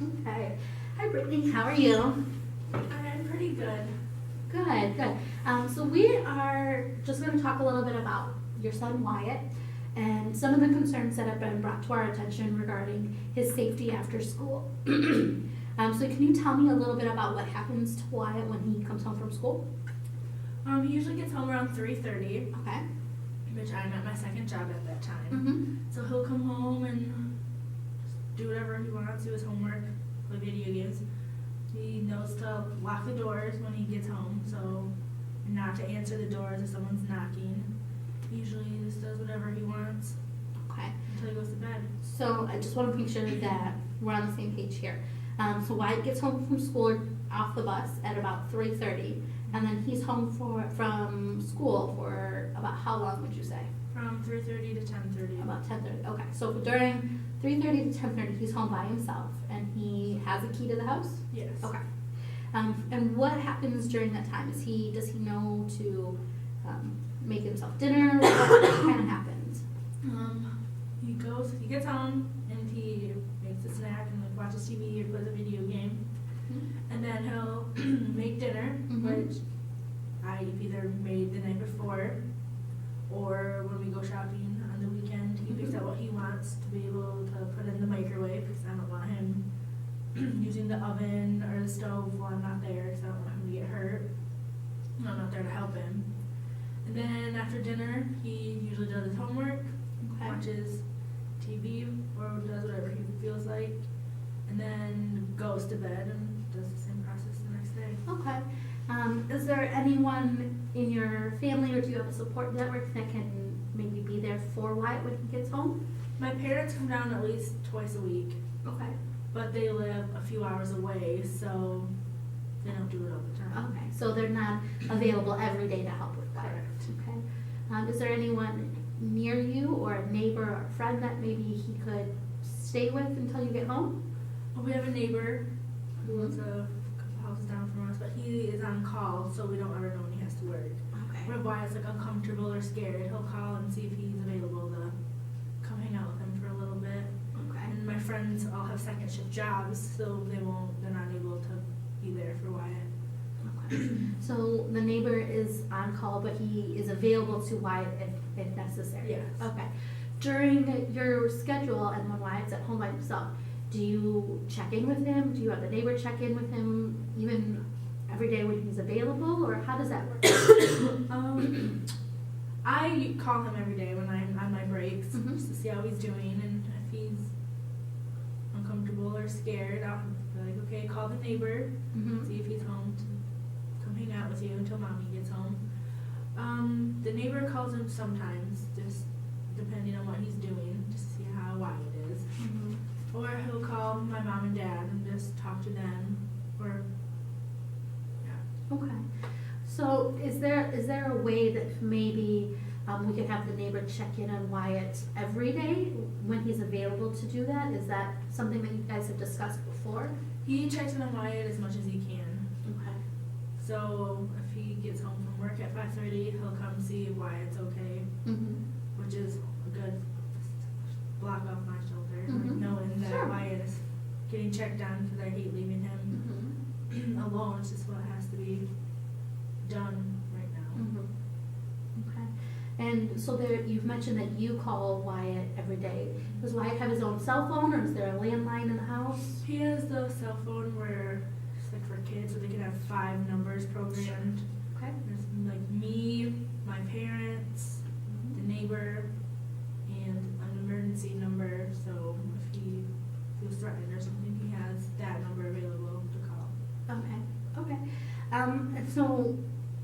Okay. Hi, Brittany. How are you? I'm pretty good. Good, good. So we are just going to talk a little bit about your son Wyatt and some of the concerns that have been brought to our attention regarding his safety after school. So can you tell me a little bit about what happens to Wyatt when he comes home from school? He usually gets home around 3:30, Okay. which I'm at my second job at that time. Mm-hmm. So he'll come home and just do whatever he wants, do his homework, play video games. He knows to lock the doors when he gets home, so not to answer the doors if someone's knocking. Usually he just does whatever he wants Okay. until he goes to bed. So I just want to make sure that we're on the same page here. So Wyatt gets home from school off the bus at about 3:30, and then he's home from school for about how long would you say? From 3:30 to 10:30. About 10:30. Okay. So during 3:30 to 10:30, he's home by himself, and he has a key to the house. Yes. Okay. And what happens during that time? Does he know to make himself dinner? What kind of happens? He gets home and he makes a snack and like watches TV or plays a video game. Mm-hmm. And then he'll make dinner, which I've either made the night before or when we go shopping on the weekend, he picks out what he wants to be able to put in the microwave because I don't want him using the oven or the stove while I'm not there because I don't want him to get hurt. I'm not there to help him. And then after dinner, he usually does his homework, Okay. watches TV or does whatever he feels like, and then goes to bed and does the same process the next day. Okay. Is there anyone in your family, or do you have a support network that can maybe be there for Wyatt when he gets home? My parents come down at least twice a week, Okay. but they live a few hours away, so they don't do it all the time. Okay. So they're not available every day to help with Wyatt. Correct. Okay. Is there anyone near you, or a neighbor or a friend that maybe he could stay with until you get home? We have a neighbor who lives a couple houses down from us, but he is on call, so we don't ever know when he has to work. Okay. Or if Wyatt's like uncomfortable or scared, he'll call and see if he's available to come hang out with him for a little bit. Okay. And my friends all have second shift jobs, so they're not able to be there for Wyatt. Okay. So the neighbor is on call, but he is available to Wyatt if necessary? Yes. Okay. During your schedule and when Wyatt's at home by himself, do you check in with him? Do you have the neighbor check in with him even every day when he's available, or how does that work? I call him every day when I'm on my breaks Mhm. just to see how he's doing, and if he's uncomfortable or scared, I'll be like, okay, call the neighbor, Mhm. see if he's home to come hang out with you until mommy gets home. The neighbor calls him sometimes, just depending on what he's doing, just to see how Wyatt is. Mhm. Or he'll call my mom and dad and just talk to them, or yeah. Okay. So is there a way that maybe we could have the neighbor check in on Wyatt every day when he's available to do that? Is that something that you guys have discussed before? He checks in on Wyatt as much as he can. Okay. So if he gets home from work at 5:30, he'll come see if Wyatt's okay, Mm-hmm. which is a good block off my shoulder, Mhm. like knowing that Sure. Wyatt is getting checked on because I hate leaving him Mm-hmm. alone. It's just what has to be done right now. Mm-hmm. Okay. And so you've mentioned that you call Wyatt every day. Does Wyatt have his own cell phone, or is there a landline in the house? He has the cell phone where it's like for kids, so they can have 5 numbers programmed. Okay. There's like me, my parents, the neighbor, and an emergency number. So if he feels threatened or something, he has that number available to call. Okay. Okay. And so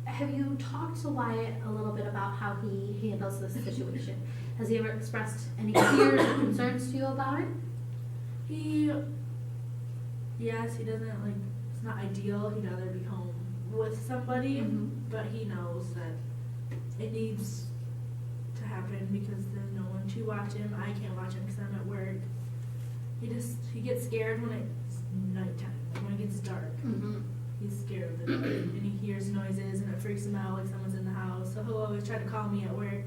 have you talked to Wyatt a little bit about how he handles this situation? Has he ever expressed any fears or concerns to you about it? Yes, he doesn't like. It's not ideal. He'd rather be home with somebody, Mhm. but he knows that it needs to happen because there's no one to watch him. I can't watch him because I'm at work. He gets scared when it's nighttime, like when it gets dark. Mm-hmm. He's scared of the dark, and he hears noises, and it freaks him out like someone's in the house. So he'll always try to call me at work,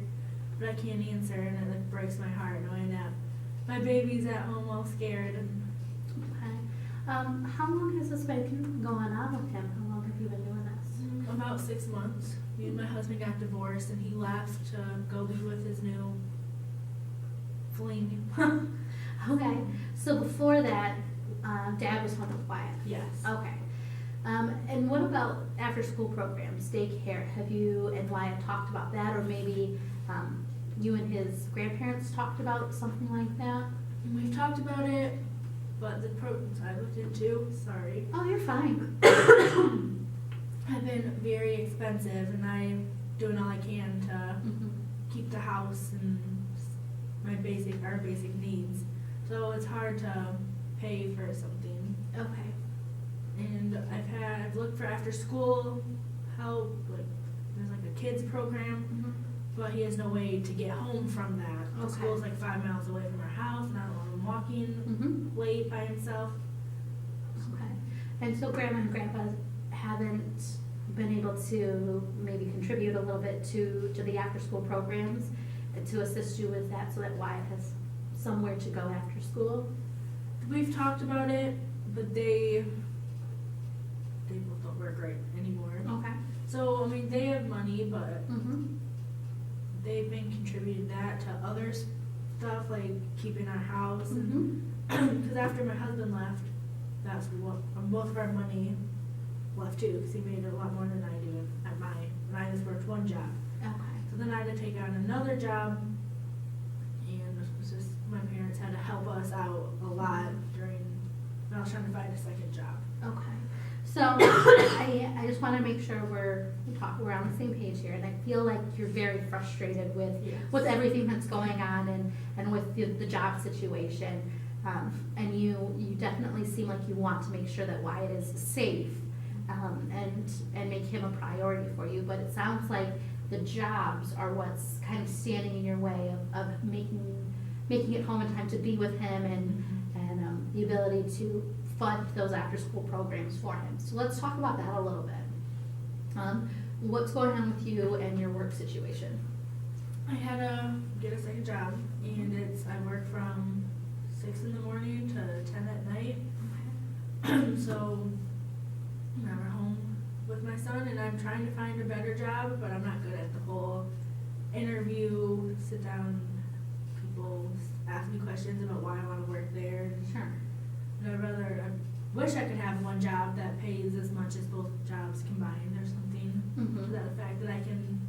but I can't answer, and it like breaks my heart knowing that my baby's at home all scared. And Okay. How long has this been going on with him? How long have you been doing this? About 6 months. Me and my husband got divorced and he left to go be with his new fling. Okay, so before that, Dad was home with Wyatt? Yes. Okay. And what about after-school programs, daycare? Have you and Wyatt talked about that, or maybe you and his grandparents talked about something like that? We've talked about it, but the programs I looked into, sorry, Oh, you're fine. have been very expensive, and I'm doing all I can to Mhm. keep the house and our basic needs. So it's hard to pay for something. Okay. And I've looked for after school help, like there's like a kids program, Mhm. but he has no way to get home from that. The Okay. school's like 5 miles away from our house, and I don't want him walking Mhm. late by himself. Okay. And so Grandma and Grandpa haven't been able to maybe contribute a little bit to the after-school programs to assist you with that, so that Wyatt has somewhere to go after school? We've talked about it, but they both don't work right anymore. Okay. So, I mean, they have money, but Mm-hmm. they've been contributing that to other stuff, like keeping our house. Mm-hmm. Because after my husband left, that's what both of our money left too, because he made a lot more than I do at mine. And I just worked one job. Okay. So then I had to take on another job, and it was just, my parents had to help us out a lot when I was trying to find a second job. Okay. So I just want to make sure we're on the same page here, and I feel like you're very frustrated with Yes. everything that's going on and with the job situation. And you definitely seem like you want to make sure that Wyatt is safe, and make him a priority for you. But it sounds like the jobs are what's kind of standing in your way of making it home in time to be with him, and the ability to fund those after-school programs for him. So let's talk about that a little bit. What's going on with you and your work situation? I had to get a second job, and I work from 6 in the morning to 10 at night. So I'm at home with my son, and I'm trying to find a better job, but I'm not good at the whole interview, sit down, people ask me questions about why I want to work there. Sure. And I wish I could have one job that pays as much as both jobs combined or something. Mhm. To that effect, that I can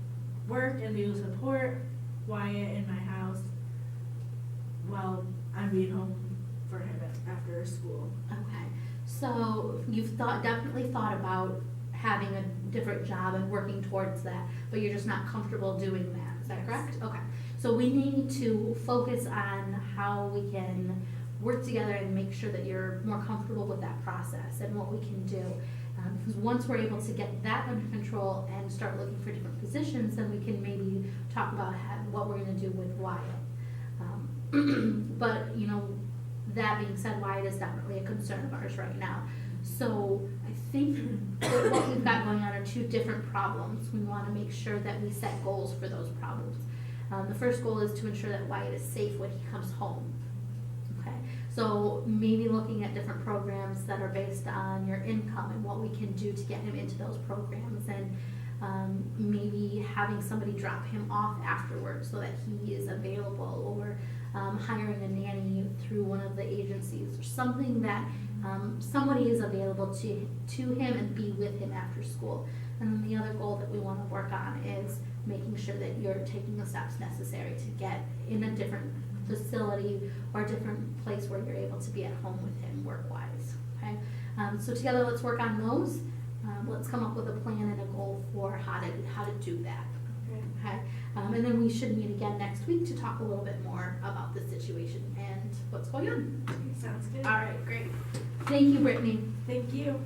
work and be able to support Wyatt in my house while I'm being home for him after school. Okay. So you've definitely thought about having a different job and working towards that, but you're just not comfortable doing that. Is that Yes. correct? Okay. So we need to focus on how we can work together and make sure that you're more comfortable with that process and what we can do. Because once we're able to get that under control and start looking for different positions, then we can maybe talk about what we're going to do with Wyatt. But, that being said, Wyatt is definitely a concern of ours right now. So I think that what we've got going on are two different problems. We want to make sure that we set goals for those problems. The first goal is to ensure that Wyatt is safe when he comes home. Okay, so maybe looking at different programs that are based on your income and what we can do to get him into those programs, and maybe having somebody drop him off afterwards so that he is available, or hiring a nanny through one of the agencies, or something that somebody is available to him and be with him after school. And then the other goal that we want to work on is making sure that you're taking the steps necessary to get in a different facility or a different place where you're able to be at home with him work-wise. Okay, so together let's work on those. Let's come up with a plan and a goal for how to do that. Okay, and then we should meet again next week to talk a little bit more about the situation and what's going on. Sounds good. All right, great. Thank you, Brittany. Thank you.